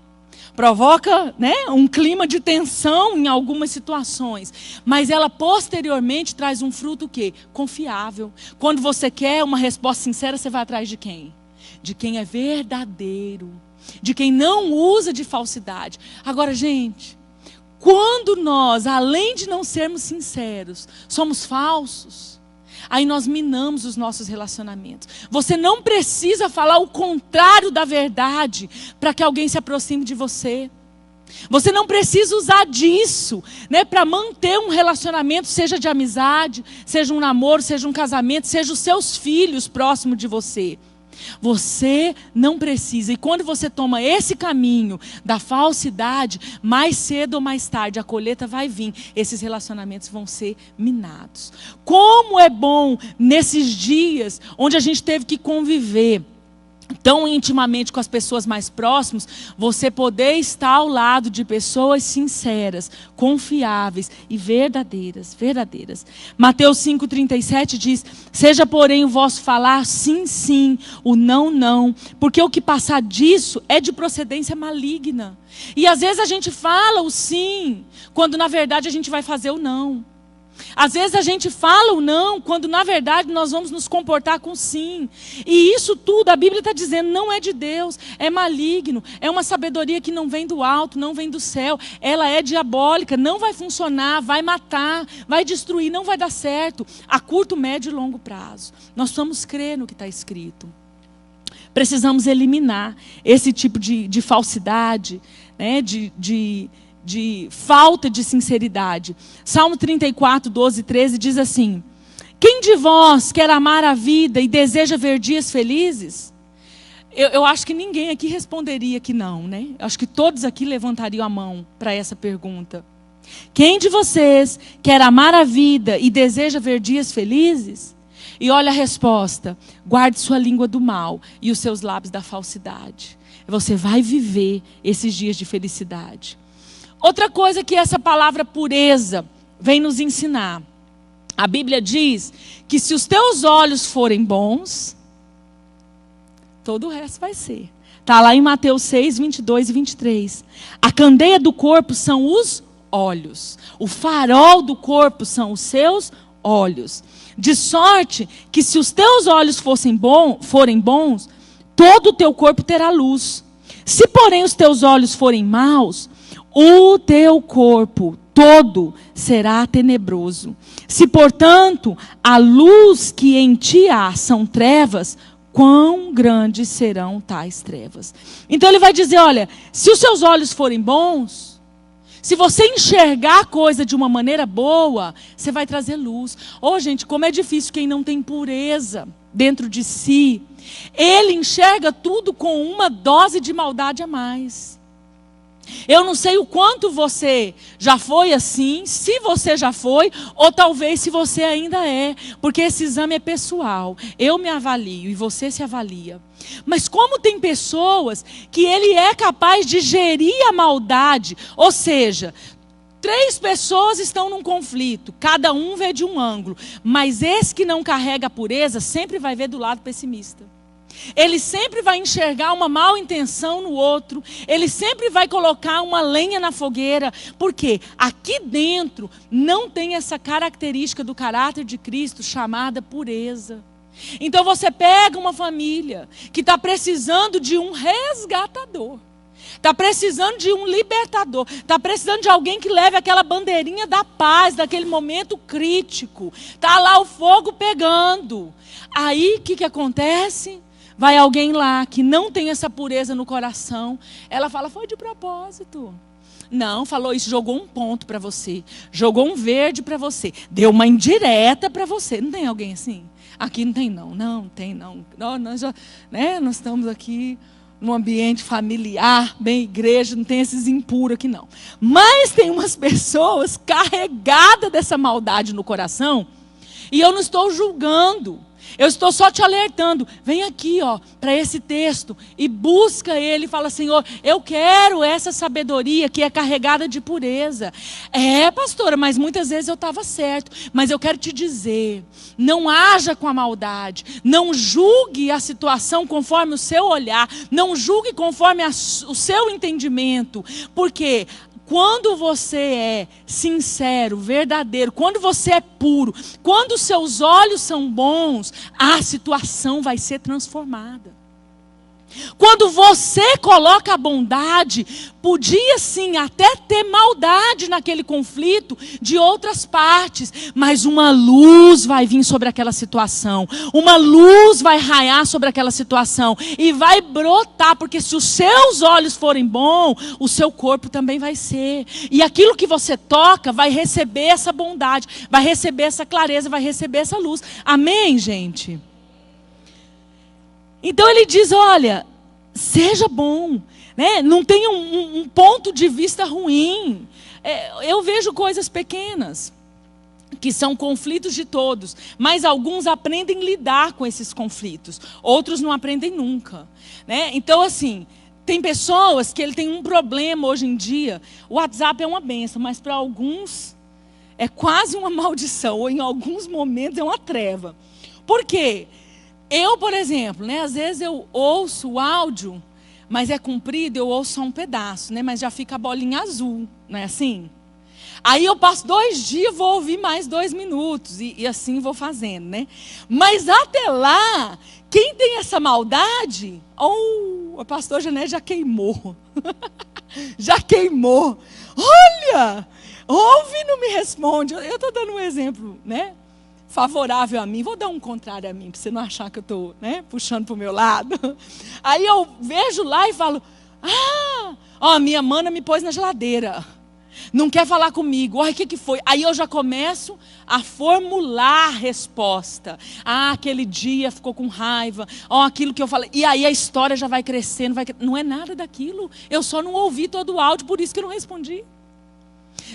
Provoca, né, um clima de tensão em algumas situações. Mas ela posteriormente traz um fruto o quê? Confiável. Quando você quer uma resposta sincera, você vai atrás de quem? De quem é verdadeiro. De quem não usa de falsidade. Agora, gente, quando nós, além de não sermos sinceros, somos falsos, aí nós minamos os nossos relacionamentos. Você não precisa falar o contrário da verdade para que alguém se aproxime de você. Você não precisa usar disso, né, para manter um relacionamento, seja de amizade, seja um namoro, seja um casamento, seja os seus filhos próximos de você. Você não precisa. E quando você toma esse caminho da falsidade, mais cedo ou mais tarde a colheita vai vir. Esses relacionamentos vão ser minados. Como é bom nesses dias onde a gente teve que conviver tão intimamente com as pessoas mais próximas, você poder estar ao lado de pessoas sinceras, confiáveis e verdadeiras. Mateus 5,37 diz: seja porém o vosso falar sim, sim, o não, não, porque o que passar disso é de procedência maligna. E às vezes a gente fala o sim, quando na verdade a gente vai fazer o não. Às vezes a gente fala o não, quando na verdade nós vamos nos comportar com sim. E isso tudo, a Bíblia está dizendo, não é de Deus, é maligno. É uma sabedoria que não vem do alto, não vem do céu. Ela é diabólica, não vai funcionar, vai matar, vai destruir, não vai dar certo. A curto, médio e longo prazo. Nós precisamos crer no que está escrito. Precisamos eliminar esse tipo de falsidade, né, de falta de sinceridade. Salmo 34, 12, 13 diz assim: quem de vós quer amar a vida e deseja ver dias felizes? Eu acho que ninguém aqui responderia que não, né? Eu acho que todos aqui levantariam a mão para essa pergunta. Quem de vocês quer amar a vida e deseja ver dias felizes? E olha a resposta: guarde sua língua do mal e os seus lábios da falsidade. Você vai viver esses dias de felicidade. Outra coisa que essa palavra pureza vem nos ensinar. A Bíblia diz que se os teus olhos forem bons, todo o resto vai ser. Está lá em Mateus 6, 22 e 23. A candeia do corpo são os olhos. O farol do corpo são os seus olhos. De sorte que se os teus olhos forem bons, todo o teu corpo terá luz. Se porém os teus olhos forem maus, o teu corpo todo será tenebroso. Se, portanto, a luz que em ti há são trevas, quão grandes serão tais trevas? Então ele vai dizer, olha, se os seus olhos forem bons, se você enxergar a coisa de uma maneira boa, você vai trazer luz. Gente, como é difícil quem não tem pureza dentro de si. Ele enxerga tudo com uma dose de maldade a mais. Eu não sei o quanto você já foi assim, se você já foi, ou talvez se você ainda é, porque esse exame é pessoal. Eu me avalio e você se avalia. Mas como tem pessoas que ele é capaz de gerir a maldade, ou seja, 3 pessoas estão num conflito, cada um vê de um ângulo, mas esse que não carrega a pureza sempre vai ver do lado pessimista. Ele sempre vai enxergar uma mal intenção no outro. Ele sempre vai colocar uma lenha na fogueira. Porque aqui dentro não tem essa característica do caráter de Cristo chamada pureza. Então você pega uma família que está precisando de um resgatador. Está precisando de um libertador. Está precisando de alguém que leve aquela bandeirinha da paz, daquele momento crítico. Está lá o fogo pegando. Aí o que acontece? Vai alguém lá que não tem essa pureza no coração. Ela fala, foi de propósito. Não, falou isso, jogou um ponto para você. Jogou um verde para você. Deu uma indireta para você. Não tem alguém assim? Aqui não tem não. Não tem não. Nós estamos aqui num ambiente familiar, bem igreja, não tem esses impuros aqui não. Mas tem umas pessoas carregadas dessa maldade no coração. E eu não estou julgando. Eu estou só te alertando. Vem aqui, para esse texto e busca ele e fala, Senhor, eu quero essa sabedoria que é carregada de pureza. Pastora, mas muitas vezes eu estava certo. Mas eu quero te dizer, não haja com a maldade. Não julgue a situação conforme o seu olhar. Não julgue conforme o seu entendimento. Porque quando você é sincero, verdadeiro, quando você é puro, quando os seus olhos são bons, a situação vai ser transformada. Quando você coloca a bondade, podia sim até ter maldade naquele conflito de outras partes, mas uma luz vai vir sobre aquela situação, uma luz vai raiar sobre aquela situação e vai brotar, porque se os seus olhos forem bons, o seu corpo também vai ser, e aquilo que você toca vai receber essa bondade, vai receber essa clareza, vai receber essa luz. Amém, gente? Então ele diz, olha, seja bom, né? Não tenha um ponto de vista ruim. Eu vejo coisas pequenas, que são conflitos de todos, mas alguns aprendem a lidar com esses conflitos, outros não aprendem nunca, né? Então assim, tem pessoas que ele tem um problema hoje em dia, o WhatsApp é uma bênção, mas para alguns é quase uma maldição, ou em alguns momentos é uma treva. Por quê? Eu, por exemplo, né, às vezes eu ouço o áudio, mas é comprido, eu ouço só um pedaço, né, mas já fica a bolinha azul, não é assim? Aí eu passo 2 dias, vou ouvir mais 2 minutos, e assim vou fazendo, né? Mas até lá, quem tem essa maldade, a pastora Janete já queimou. Já queimou. Olha, ouve e não me responde. Eu estou dando um exemplo, né? Favorável a mim, vou dar um contrário a mim, para você não achar que eu estou, né, puxando para o meu lado. Aí eu vejo lá e falo, minha mana me pôs na geladeira. Não quer falar comigo. Olha, o que foi? Aí eu já começo a formular a resposta. Aquele dia ficou com raiva. Aquilo que eu falei. E aí a história já vai crescendo. Não é nada daquilo. Eu só não ouvi todo o áudio, por isso que eu não respondi.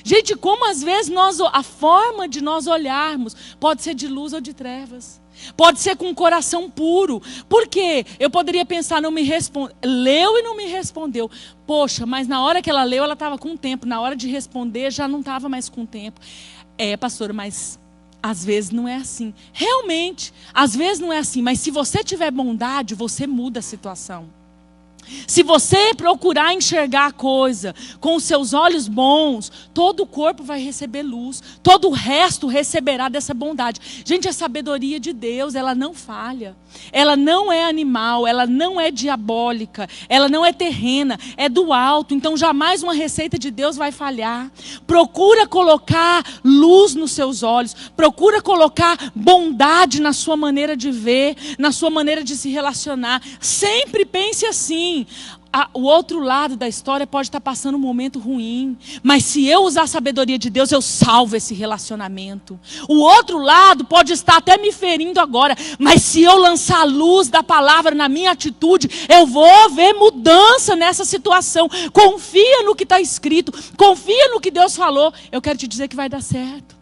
Gente, como às vezes a forma de nós olharmos pode ser de luz ou de trevas. Pode ser com um coração puro. Por quê? Eu poderia pensar, leu e não me respondeu. Poxa, mas na hora que ela leu, ela estava com tempo. Na hora de responder, já não estava mais com tempo. Pastor, mas às vezes não é assim. Realmente, às vezes não é assim. Mas se você tiver bondade, você muda a situação. Se você procurar enxergar a coisa com os seus olhos bons, todo o corpo vai receber luz, todo o resto receberá dessa bondade. Gente, a sabedoria de Deus, ela não falha, ela não é animal, ela não é diabólica, ela não é terrena, é do alto, então jamais uma receita de Deus vai falhar. Procura colocar luz nos seus olhos, procura colocar bondade na sua maneira de ver, na sua maneira de se relacionar. Sempre pense assim. O outro lado da história pode estar passando um momento ruim, mas se eu usar a sabedoria de Deus, eu salvo esse relacionamento. O outro lado pode estar até me ferindo agora, mas se eu lançar a luz da palavra na minha atitude, eu vou ver mudança nessa situação. Confia no que está escrito, confia no que Deus falou. Eu quero te dizer que vai dar certo.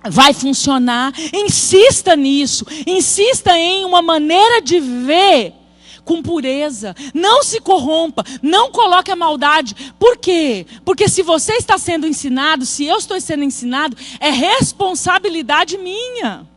Vai funcionar. Insista nisso. Insista em uma maneira de ver com pureza, não se corrompa, não coloque a maldade. Por quê? Porque se você está sendo ensinado, se eu estou sendo ensinado, é responsabilidade minha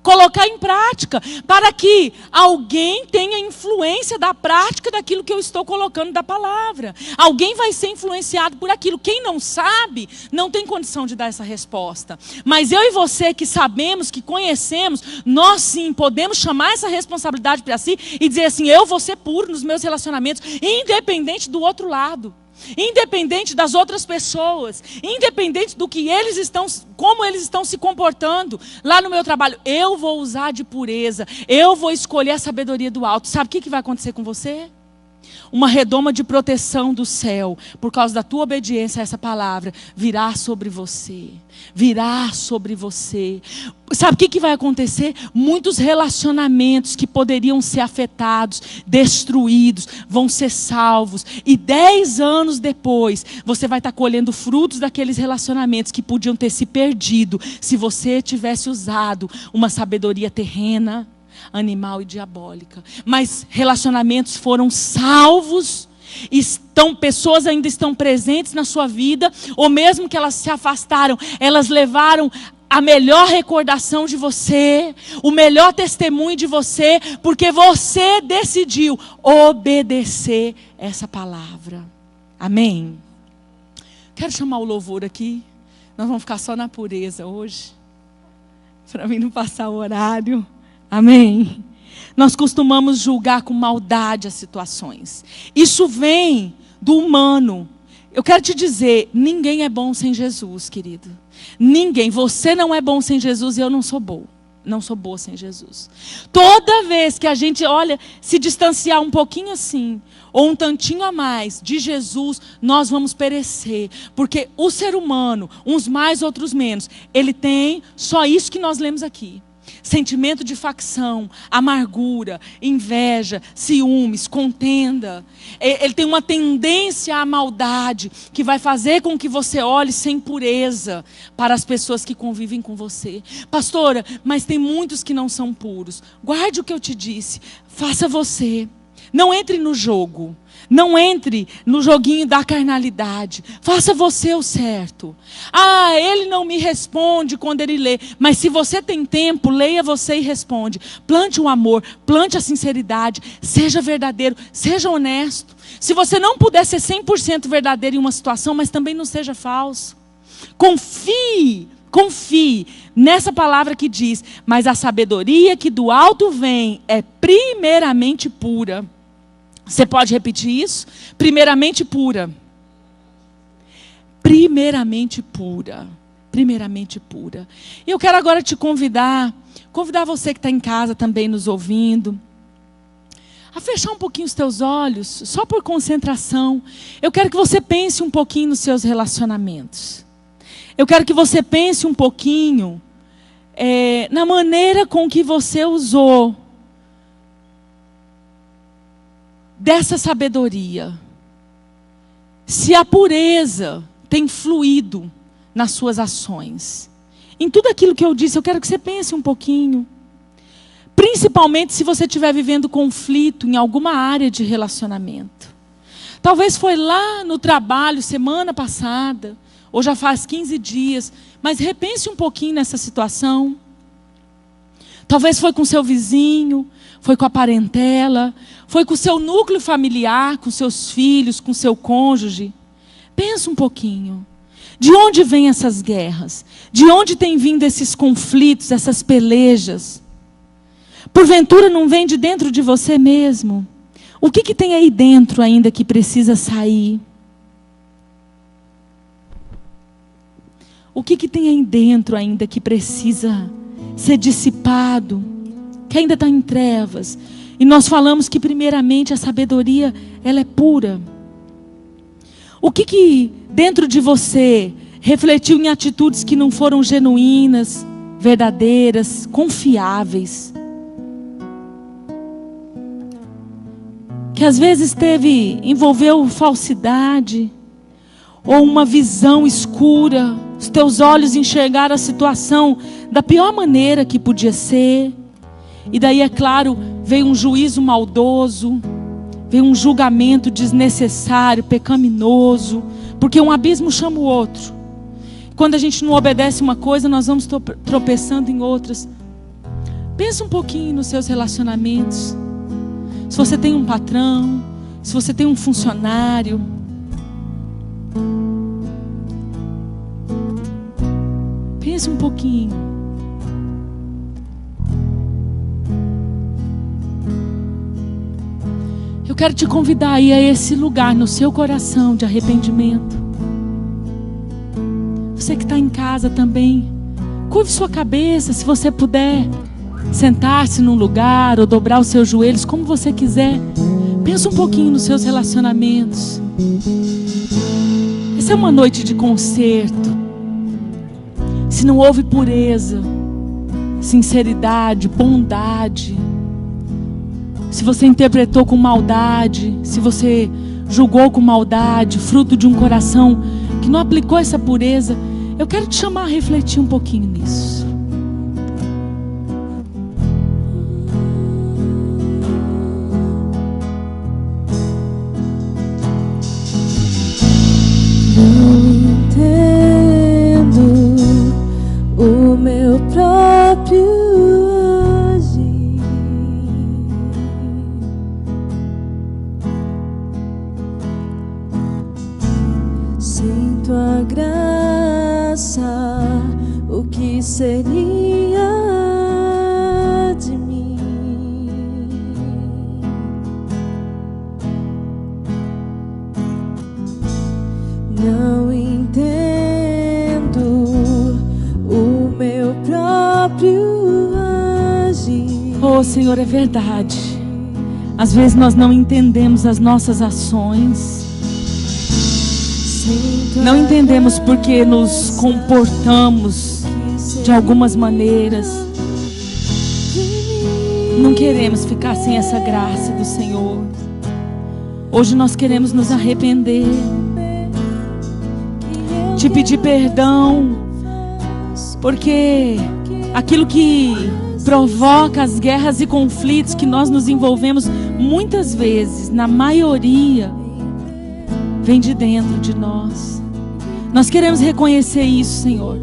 colocar em prática, para que alguém tenha influência da prática daquilo que eu estou colocando da palavra. Alguém vai ser influenciado por aquilo. Quem não sabe, não tem condição de dar essa resposta. Mas eu e você que sabemos, que conhecemos, nós sim podemos chamar essa responsabilidade para si e dizer assim, eu vou ser puro nos meus relacionamentos, independente do outro lado. Independente das outras pessoas, independente do que como eles estão se comportando lá no meu trabalho, eu vou usar de pureza, eu vou escolher a sabedoria do alto. Sabe o que vai acontecer com você? Uma redoma de proteção do céu, por causa da tua obediência a essa palavra, virá sobre você. Virá sobre você. Sabe o que vai acontecer? Muitos relacionamentos que poderiam ser afetados, destruídos, vão ser salvos. E 10 anos depois, você vai estar colhendo frutos daqueles relacionamentos que podiam ter se perdido, se você tivesse usado uma sabedoria terrena, animal e diabólica. Mas relacionamentos foram salvos, pessoas ainda estão presentes na sua vida, ou mesmo que elas se afastaram, elas levaram a melhor recordação de você, o melhor testemunho de você, porque você decidiu obedecer essa palavra. Amém? Quero chamar o louvor aqui. Nós vamos ficar só na pureza hoje, para mim não passar o horário. Amém? Nós costumamos julgar com maldade as situações. Isso vem do humano. Eu quero te dizer, ninguém é bom sem Jesus, querido. Ninguém. Você não é bom sem Jesus e eu não sou boa. Não sou boa sem Jesus. Toda vez que a gente, se distanciar um pouquinho assim, ou um tantinho a mais de Jesus, nós vamos perecer. Porque o ser humano, uns mais, outros menos, ele tem só isso que nós lemos aqui. sentimento de facção, amargura, inveja, ciúmes, contenda. Ele tem uma tendência à maldade que vai fazer com que você olhe sem pureza para as pessoas que convivem com você. Pastora, mas tem muitos que não são puros. Guarde o que eu te disse. Faça você. Não entre no jogo. Não entre no joguinho da carnalidade. Faça você o certo. Ah, ele não me responde quando ele lê. Mas se você tem tempo, leia você e responde. Plante o amor, plante a sinceridade. Seja verdadeiro, seja honesto. Se você não puder ser 100% verdadeiro em uma situação, mas também não seja falso. Confie nessa palavra que diz: mas a sabedoria que do alto vem é primeiramente pura. Você pode repetir isso? Primeiramente pura. Primeiramente pura. Primeiramente pura. E eu quero agora te convidar você que está em casa também nos ouvindo, a fechar um pouquinho os teus olhos, só por concentração. Eu quero que você pense um pouquinho nos seus relacionamentos. Eu quero que você pense um pouquinho na maneira com que você usou dessa sabedoria. Se a pureza tem fluído nas suas ações. Em tudo aquilo que eu disse, eu quero que você pense um pouquinho. Principalmente se você estiver vivendo conflito em alguma área de relacionamento. Talvez foi lá no trabalho semana passada, ou já faz 15 dias, mas repense um pouquinho nessa situação. Talvez foi com seu vizinho, foi com a parentela, foi com o seu núcleo familiar, com seus filhos, com seu cônjuge. Pensa um pouquinho. De onde vêm essas guerras? De onde têm vindo esses conflitos, essas pelejas? Porventura não vem de dentro de você mesmo? O que tem aí dentro ainda que precisa sair? O que tem aí dentro ainda que precisa ser dissipado? Que ainda está em trevas. E nós falamos que primeiramente a sabedoria, ela é pura. O que dentro de você refletiu em atitudes que não foram genuínas, verdadeiras, confiáveis? Que às vezes envolveu falsidade, ou uma visão escura. Os teus olhos enxergaram a situação da pior maneira que podia ser. E daí, é claro, veio um juízo maldoso, veio um julgamento desnecessário, pecaminoso, porque um abismo chama o outro. Quando a gente não obedece uma coisa, nós vamos tropeçando em outras. Pensa um pouquinho nos seus relacionamentos. Se você tem um patrão, se você tem um funcionário. Pense um pouquinho. Eu quero te convidar a ir a esse lugar no seu coração de arrependimento. Você que está em casa também, curve sua cabeça, se você puder sentar-se num lugar ou dobrar os seus joelhos, como você quiser. Pensa um pouquinho nos seus relacionamentos. Essa é uma noite de conserto. Se não houve pureza, sinceridade, bondade, se você interpretou com maldade, se você julgou com maldade, fruto de um coração que não aplicou essa pureza, eu quero te chamar a refletir um pouquinho nisso. Não entendo o meu próprio agir. Sinto a graça, o que seria de mim? Não entendo o meu próprio agir. Oh, Senhor, é verdade. Às vezes nós não entendemos as nossas ações. Não entendemos porque nos comportamos de algumas maneiras. Não queremos ficar sem essa graça do Senhor. Hoje nós queremos nos arrepender, te pedir perdão, porque aquilo que provoca as guerras e conflitos que nós nos envolvemos, muitas vezes, na maioria, vem de dentro de nós. Nós queremos reconhecer isso, Senhor.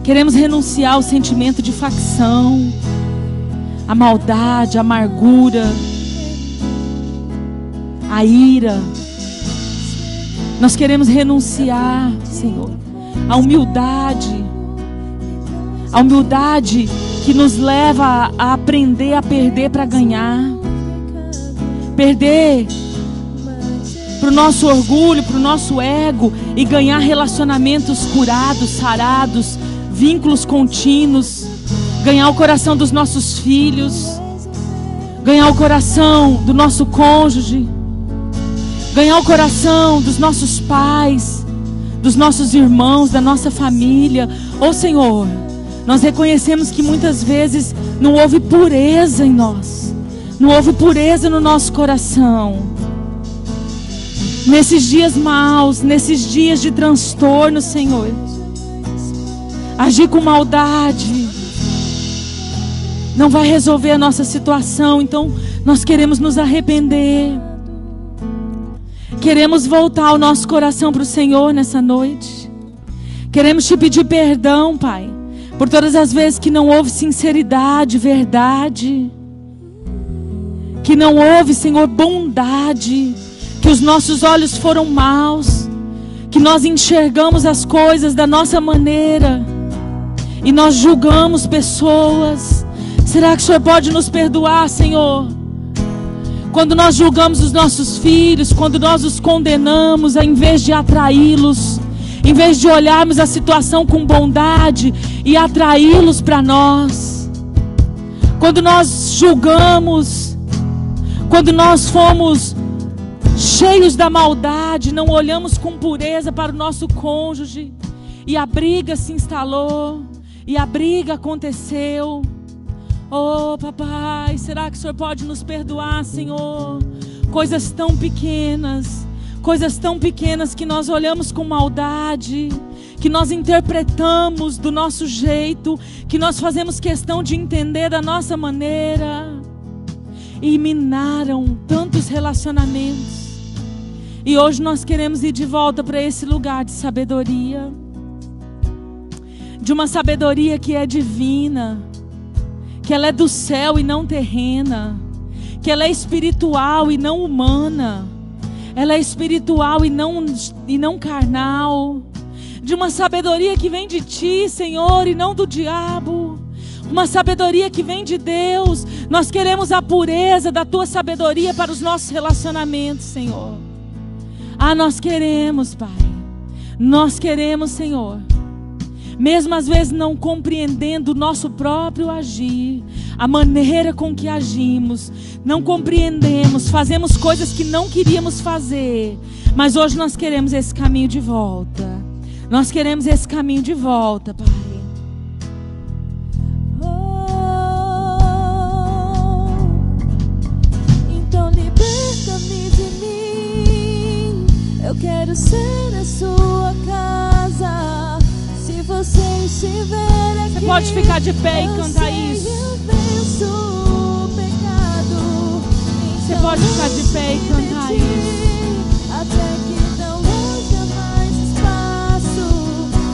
Queremos renunciar ao sentimento de facção, a maldade, a amargura, a ira. Nós queremos renunciar, Senhor, à humildade. A humildade que nos leva a aprender a perder para ganhar. Perder para o nosso orgulho, para o nosso ego, e ganhar relacionamentos curados, sarados, vínculos contínuos. Ganhar o coração dos nossos filhos, ganhar o coração do nosso cônjuge, ganhar o coração dos nossos pais, dos nossos irmãos, da nossa família. Ô Senhor, nós reconhecemos que muitas vezes não houve pureza em nós, não houve pureza no nosso coração. Nesses dias maus, nesses dias de transtorno, Senhor, agir com maldade não vai resolver a nossa situação. Então nós queremos nos arrepender, queremos voltar o nosso coração para o Senhor nessa noite. Queremos te pedir perdão, Pai, por todas as vezes que não houve sinceridade, verdade, que não houve, Senhor, bondade, que os nossos olhos foram maus, que nós enxergamos as coisas da nossa maneira e nós julgamos pessoas. Será que o Senhor pode nos perdoar, Senhor? Quando nós julgamos os nossos filhos, quando nós os condenamos, em vez de atraí-los, em vez de olharmos a situação com bondade e atraí-los para nós. Quando nós julgamos, quando nós fomos cheios da maldade, não olhamos com pureza para o nosso cônjuge, e a briga se instalou, e a briga aconteceu. Oh, papai, será que o Senhor pode nos perdoar, Senhor? Coisas tão pequenas que nós olhamos com maldade, que nós interpretamos do nosso jeito, que nós fazemos questão de entender da nossa maneira, e minaram tantos relacionamentos. E hoje nós queremos ir de volta para esse lugar de sabedoria, de uma sabedoria que é divina, que ela é do céu e não terrena, que ela é espiritual e não humana, ela é espiritual e não carnal, de uma sabedoria que vem de ti, Senhor, e não do diabo, uma sabedoria que vem de Deus. Nós queremos a pureza da tua sabedoria para os nossos relacionamentos, Senhor. Nós queremos, Pai, nós queremos, Senhor. Mesmo às vezes não compreendendo o nosso próprio agir, a maneira com que agimos, não compreendemos, fazemos coisas que não queríamos fazer, mas hoje nós queremos esse caminho de volta. Nós queremos esse caminho de volta, Pai. Então liberta-me de mim, eu quero ser a sua casa. Se você estiver aqui, você pode ficar de pé e cantar isso. Você pode ficar de pé e cantar isso. Até que não haja mais espaço,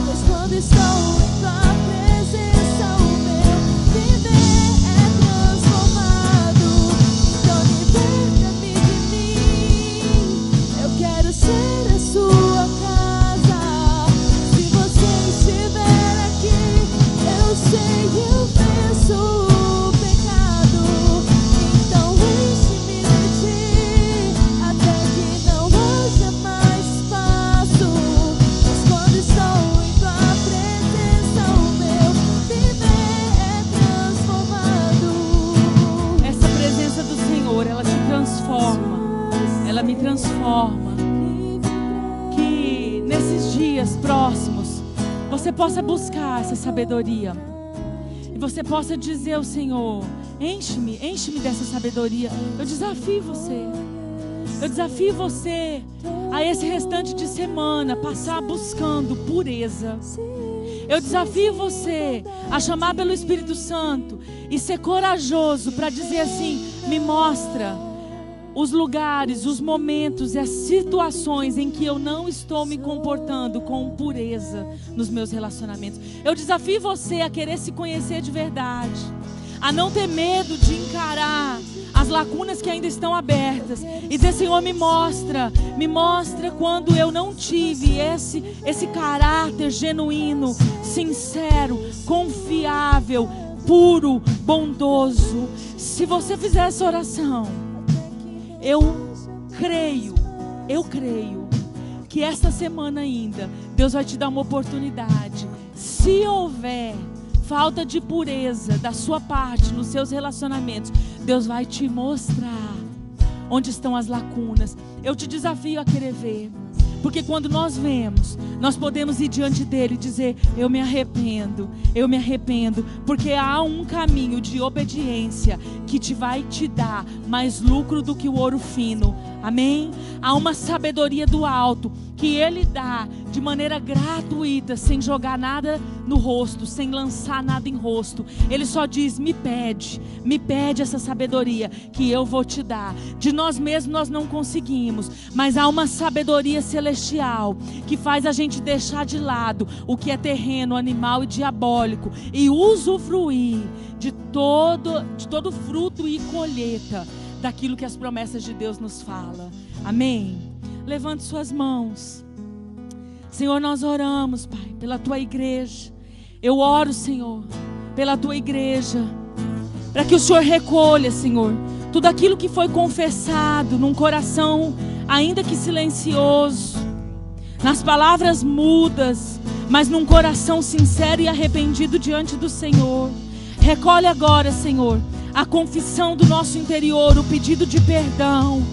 pois quando estou em tua presença, o meu viver é transformado. Então liberta-me de mim, eu quero ser a sua casa. Se você estiver aqui, eu sei que eu venço o pecado. Então enche-me de ti, até que não haja mais espaço, pois quando estou em tua presença, o meu viver é transformado. Essa presença do Senhor, ela te transforma, ela me transforma. Que nesses dias próximos você possa buscar essa sabedoria e você possa dizer ao Senhor: Enche-me dessa sabedoria. Eu desafio você. Eu desafio você a esse restante de semana passar buscando pureza. Eu desafio você a chamar pelo Espírito Santo e ser corajoso para dizer assim: me mostra os lugares, os momentos e as situações em que eu não estou me comportando com pureza nos meus relacionamentos. Eu desafio você a querer se conhecer de verdade, a não ter medo de encarar as lacunas que ainda estão abertas e dizer: Senhor, me mostra quando eu não tive esse caráter genuíno, sincero, confiável, puro, bondoso. Se você fizer essa oração, eu creio que esta semana ainda Deus vai te dar uma oportunidade. Se houver falta de pureza da sua parte nos seus relacionamentos, Deus vai te mostrar onde estão as lacunas. Eu te desafio a querer ver, porque quando nós vemos, nós podemos ir diante dele e dizer: eu me arrependo, porque há um caminho de obediência que vai te dar mais lucro do que o ouro fino. Amém? Há uma sabedoria do alto que ele dá de maneira gratuita, sem jogar nada no rosto, sem lançar nada em rosto. Ele só diz: me pede essa sabedoria que eu vou te dar. De nós mesmos nós não conseguimos, mas há uma sabedoria celestial que faz a gente deixar de lado o que é terreno, animal e diabólico e usufruir de todo fruto e colheita daquilo que as promessas de Deus nos falam. Amém? Levante suas mãos. Senhor, nós oramos, Pai, pela Tua igreja. Eu oro, Senhor, pela Tua igreja, para que o Senhor recolha, Senhor, tudo aquilo que foi confessado num coração ainda que silencioso, nas palavras mudas, mas num coração sincero e arrependido diante do Senhor. Recolhe agora, Senhor, a confissão do nosso interior, o pedido de perdão.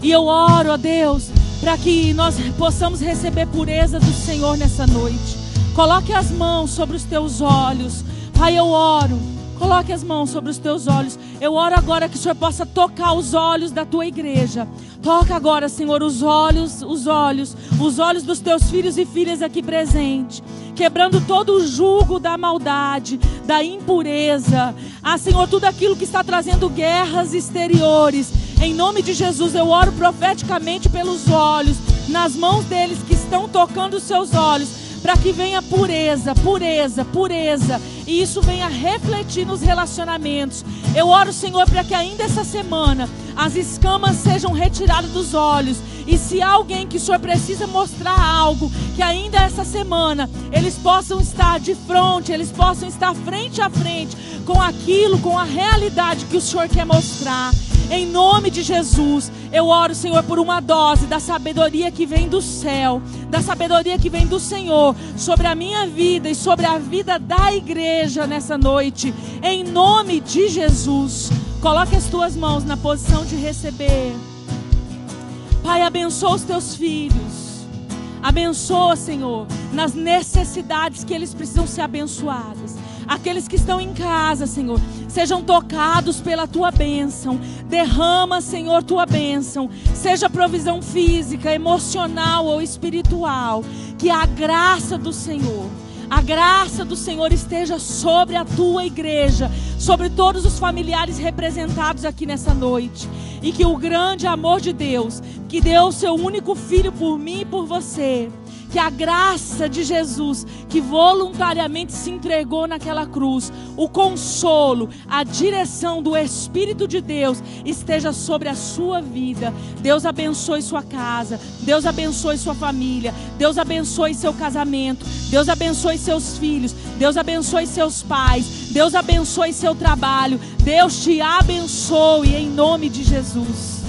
E eu oro, ó Deus, para que nós possamos receber pureza do Senhor nessa noite. Coloque as mãos sobre os teus olhos. Pai, eu oro. Coloque as mãos sobre os teus olhos. Eu oro agora que o Senhor possa tocar os olhos da tua igreja. Toca agora, Senhor, os olhos dos teus filhos e filhas aqui presentes. Quebrando todo o jugo da maldade, da impureza. Ah, Senhor, tudo aquilo que está trazendo guerras exteriores. Em nome de Jesus, eu oro profeticamente pelos olhos, nas mãos deles que estão tocando os seus olhos, para que venha pureza, e isso venha refletir nos relacionamentos. Eu oro, Senhor, para que ainda essa semana as escamas sejam retiradas dos olhos. E se há alguém que o Senhor precisa mostrar algo, que ainda essa semana eles possam estar de frente, eles possam estar frente a frente com aquilo, com a realidade que o Senhor quer mostrar. Em nome de Jesus, eu oro, Senhor, por uma dose da sabedoria que vem do céu, da sabedoria que vem do Senhor, sobre a minha vida e sobre a vida da igreja nessa noite. Em nome de Jesus, coloque as tuas mãos na posição de receber. Pai, abençoa os teus filhos. Abençoa, Senhor, nas necessidades que eles precisam ser abençoadas. Aqueles que estão em casa, Senhor, sejam tocados pela Tua bênção. Derrama, Senhor, Tua bênção. Seja provisão física, emocional ou espiritual. Que a graça do Senhor esteja sobre a Tua igreja, sobre todos os familiares representados aqui nessa noite. E que o grande amor de Deus, que deu o Seu único Filho por mim e por você, que a graça de Jesus, que voluntariamente se entregou naquela cruz, o consolo, a direção do Espírito de Deus esteja sobre a sua vida. Deus abençoe sua casa, Deus abençoe sua família, Deus abençoe seu casamento, Deus abençoe seus filhos, Deus abençoe seus pais, Deus abençoe seu trabalho. Deus te abençoe em nome de Jesus.